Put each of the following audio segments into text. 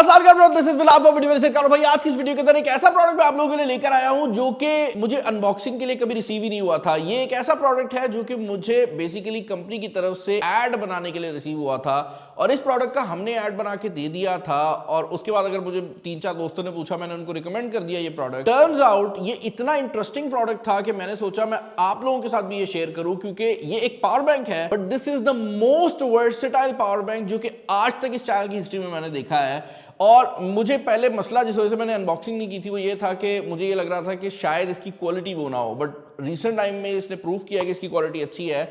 भाई आज की इस वीडियो के अंदर एक ऐसा प्रोडक्ट मैं आप लोगों के लिए लेकर आया हूं जो कि मुझे अनबॉक्सिंग के लिए कभी रिसीव ही नहीं हुआ था। ये एक ऐसा प्रोडक्ट है जो कि मुझे बेसिकली कंपनी की तरफ से ऐड बनाने के लिए रिसीव हुआ था और इस प्रोडक्ट का हमने ऐड बना के दे दिया था और उसके बाद अगर मुझे 3-4 दोस्तों ने पूछा, मैंने उनको रिकमेंड कर दिया ये प्रोडक्ट। टर्न्स आउट ये इतना इंटरेस्टिंग प्रोडक्ट था कि मैंने सोचा मैं आप लोगों के साथ भी ये शेयर करूं, क्योंकि ये एक पावर बैंक है but this is the most versatile power bank जो कि आज तक इस चैनल की हिस्ट्री में मैंने देखा है। और मुझे पहले मसला जिस वजह से मैंने अनबॉक्सिंग नहीं की थी वो ये था कि मुझे ये लग रहा था कि शायद इसकी क्वालिटी वो ना हो, बट रिसेंट टाइम में इसने प्रूव किया कि इसकी क्वालिटी अच्छी है।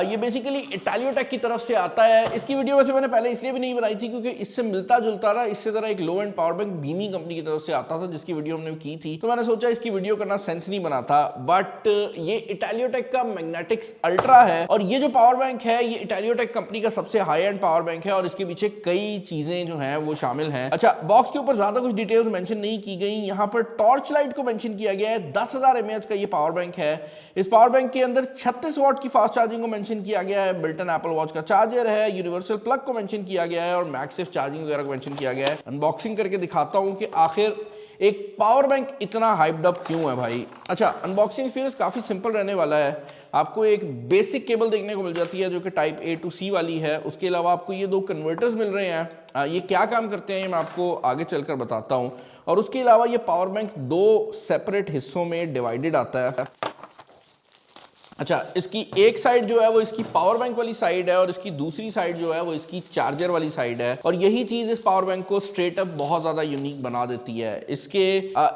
ये बेसिकली इटालियोटेक की तरफ से आता है। इसकी वीडियो वैसे मैंने पहले इसलिए भी नहीं बनाई थी क्योंकि इससे मिलता जुलता ना इससे तरह एक लो एंड पावर बैंक बीमी कंपनी की तरफ से आता था जिसकी वीडियो हमने की थी, तो मैंने सोचा इसकी वीडियो करना सेंस नहीं बना था। बट ये इटालियोटेक का मैग्नेटिक्स अल्ट्रा है और ये जो पावर बैंक है ये इटालियोटेक कंपनी का सबसे हाई एंड पावर बैंक है और इसके पीछे कई चीजें जो हैं वो शामिल हैं। अच्छा, बॉक्स के ऊपर ज्यादा कुछ डिटेल्स मेंशन नहीं की गई। यहाँ पर टॉर्च लाइट को मेंशन किया गया है। 10,000 mAh का ये पावर बैंक है। इस पावर बैंक के अंदर 36 वॉट की फास्ट चार्जिंग को मेंशन किया गया है। बिल्टन एप्पल वॉच का चार्जर है, यूनिवर्सल प्लग को मेंशन किया गया है और मैगसेफ चार्जिंग वगैरह को मेंशन किया गया है। अनबॉक्सिंग करके दिखाता हूं कि आखिर एक पावर बैंक इतना हाइप्ड अप क्यों है भाई। अच्छा, अनबॉक्सिंग एक्सपीरियंस काफी सिंपल रहने वाला है। आपको एक बेसिक केबल देखने को मिल जाती है जो कि टाइप A to C वाली है। उसके अलावा आपको ये 2 कन्वर्टर्स मिल रहे हैं। ये क्या काम करते हैं ये मैं आपको आगे चलकर बताता हूं। और उसके अलावा ये पावर बैंक 2 सेपरेट हिस्सों में डिवाइडेड आता है। अच्छा, इसकी एक साइड जो है वो इसकी पावर बैंक वाली साइड है और इसकी दूसरी साइड जो है वो इसकी चार्जर वाली साइड है और यही चीज इस पावर बैंक को स्ट्रेट अप बहुत ज्यादा यूनिक बना देती है। इसके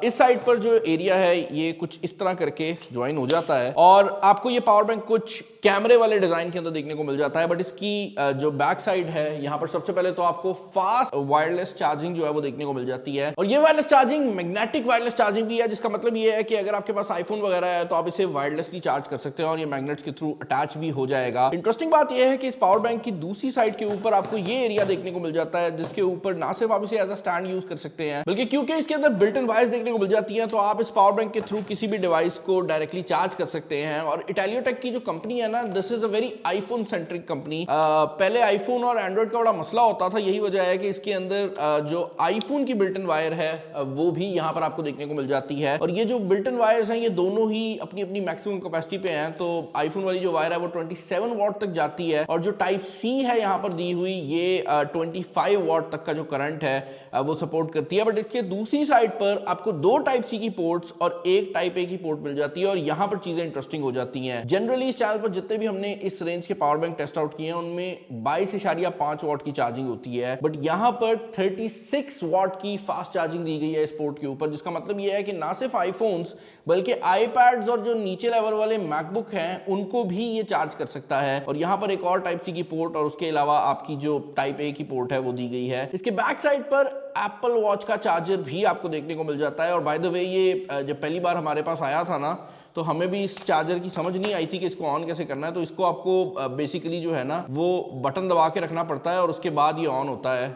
इस साइड पर जो एरिया है ये कुछ इस तरह करके ज्वाइन हो जाता है और आपको ये पावर बैंक कुछ कैमरे वाले डिजाइन के अंदर देखने को मिल जाता है। बट इसकी जो बैक साइड है यहाँ पर सबसे पहले तो आपको फास्ट वायरलेस चार्जिंग जो है वो देखने को मिल जाती है और ये wireless charging magnetic wireless charging भी है, जिसका मतलब ये है कि अगर आपके पास आईफोन वगैरह है तो आप इसे वायरलेसली चार्ज कर सकते हैं और ये मैग्नेट्स के थ्रू अटैच भी हो जाएगा। इंटरेस्टिंग बात यह है कि इस पावर बैंक की दूसरी साइड के ऊपर आपको ये एरिया देखने को मिल जाता है जिसके ऊपर ना सिर्फ आप इसे एज अ स्टैंड यूज कर सकते हैं बल्कि क्योंकि इसके अंदर बिल्ट इन वायर्स देखने को मिल जाती हैं तो आप इस पावर बैंक के थ्रू किसी भी डिवाइस को डायरेक्टली चार्ज कर सकते हैं। और इटालियोटेक की जो कंपनी है ना, this is a very iPhone centric company. पहले आईफोन और एंड्रॉइड का बड़ा मसला होता था, यही वजह है कि इसके अंदर जो आईफोन की बिल्ट इन वायर है वो भी यहाँ पर आपको देखने को मिल जाती है और ये जो बिल्ट इन वायर्स हैं ये दोनों ही अपनी अपनी मैक्सिमम कैपेसिटी पे हैं। तो आईफोन वाली जो वायर है वो 27 वॉट तक जाती है और जो टाइप C है यहाँ पर दी हुई ये 25 वॉट तक का जो करंट है वो सपोर्ट करती है। बट इसके दूसरी साइड पर आपको 2 टाइप C की पोर्ट्स और 1 टाइप A की पोर्ट मिल जाती है और यहाँ पर चीजें इंटरेस्टिंग हो जाती हैं। जनरली इस चैनल पर जितने भी हमने इस रेंज के पावर बैंक टेस्ट आउट किए हैं उनमें 22.5 वॉट की चार्जिंग होती है, बट यहाँ पर 36 वॉट की फास्ट चार्जिंग दी गई है इस पोर्ट के ऊपर, जिसका मतलब यह है कि ना सिर्फ आईफोन्स बल्कि आईपैड्स और जो नीचे लेवल वाले मैकबुक हैं उनको भी ये चार्ज कर सकता है। और यहाँ पर एक और टाइप C की पोर्ट और उसके अलावा आपकी जो टाइप A की पोर्ट है वो दी गई है। इसके बैक साइड पर एप्पल वॉच का चार्जर भी आपको देखने को मिल जाता है और बाय द वे ये जब पहली बार हमारे पास आया था ना तो हमें भी इस चार्जर की समझ नहीं आई थी कि इसको ऑन कैसे करना है। तो इसको आपको बेसिकली जो है ना वो बटन दबा के रखना पड़ता है और उसके बाद ये ऑन होता है।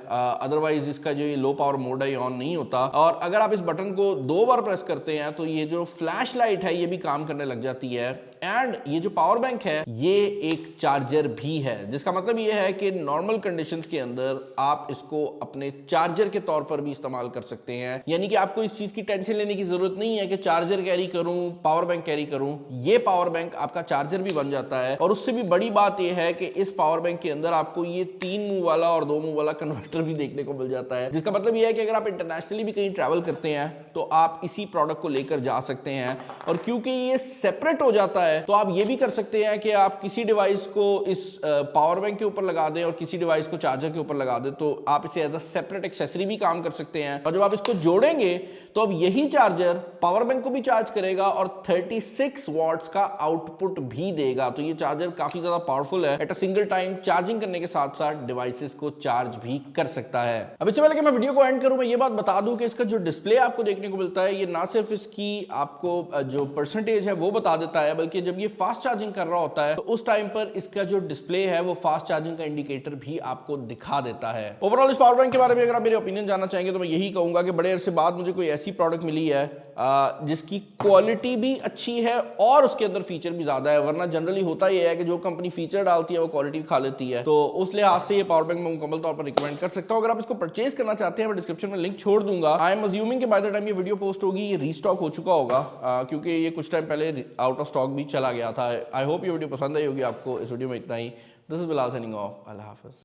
अदरवाइज इसका जो ये लो पावर मोड है ये ऑन नहीं होता। और अगर आप इस बटन को 2 बार प्रेस करते हैं तो ये जो फ्लैश लाइट है ये भी काम करने लग जाती है। एंड ये जो पावर बैंक है ये एक चार्जर भी है, जिसका मतलब ये है कि नॉर्मल कंडीशंस के अंदर आप इसको अपने चार्जर के तौर पर भी इस्तेमाल कर सकते हैं। यानी कि आपको इस चीज की टेंशन लेने की जरूरत नहीं है कि चार्जर कैरी करूं, पावर बैंक कैरी करूं। ये पावर बैंक आपका चार्जर भी बन जाता है और उससे भी बड़ी बात यह है कि इस पावर बैंक के अंदर आपको ये 3 मुंह वाला और 2 मुंह वाला कन्वर्टर भी देखने को मिल जाता है, जिसका मतलब यह है कि अगर आप इंटरनेशनली भी कहीं ट्रैवल करते हैं तो आप इसी प्रोडक्ट को लेकर जा सकते हैं। और क्योंकि ये सेपरेट हो जाता है तो आप ये भी कर सकते हैं कि आप किसी डिवाइस को इस पावर बैंक के ऊपर लगा दें और किसी डिवाइस को चार्जर के ऊपर लगा दें तो आप इसे एज अ सेपरेट एक्सेसरी भी काम कर सकते हैं। और जब आप इसको जोड़ेंगे तो अब यही चार्जर पावर बैंक को भी चार्ज करेगा और 36 वॉट्स का आउटपुट भी देगा। तो ये चार्जर काफी ज्यादा पावरफुल है। At a single time charging करने के साथ साथ डिवाइसेस को चार्ज भी कर सकता है। अब इससे पहले कि मैं वीडियो को एंड करूं मैं ये बात बता दूं कि इसका जो डिस्प्ले आपको देखने को मिलता है ये ना सिर्फ इसकी आपको जो परसेंटेज है वो बता देता है बल्कि जब ये फास्ट चार्जिंग कर रहा होता है तो उस टाइम पर इसका जो डिस्प्ले है वो फास्ट चार्जिंग का इंडिकेटर भी आपको दिखा देता है। ओवरऑल इस पावर बैंक के बारे में अगर आप मेरे ओपिनियन जानना चाहेंगे तो मैं यही कहूंगा कि बड़े अरसे बाद मुझे कोई ऐसी प्रोडक्ट मिली है जिसकी क्वालिटी भी अच्छी अच्छी है और उसके अंदर फीचर भी ज्यादा है, वरना जनरली होता यह है कि जो कंपनी फीचर डालती है वो क्वालिटी खा लेती है। तो उस लिहाज से ये पावर बैंक मैं मुकम्मल तौर पर रिकमेंड कर सकता हूं। अगर आप इसको परचेज करना चाहते हैं मैं डिस्क्रिप्शन में लिंक छोड़ दूंगा। आई एम अज्यूमिंग कि बाय द टाइम ये वीडियो पोस्ट होगी ये रीस्टॉक हो चुका होगा, क्योंकि ये कुछ टाइम पहले आउट ऑफ स्टॉक भी चला गया था। आई होप ये वीडियो पसंद आई होगी आपको। इस वीडियो में इतना ही। This is Bilal signing off. अल्लाह हाफिज।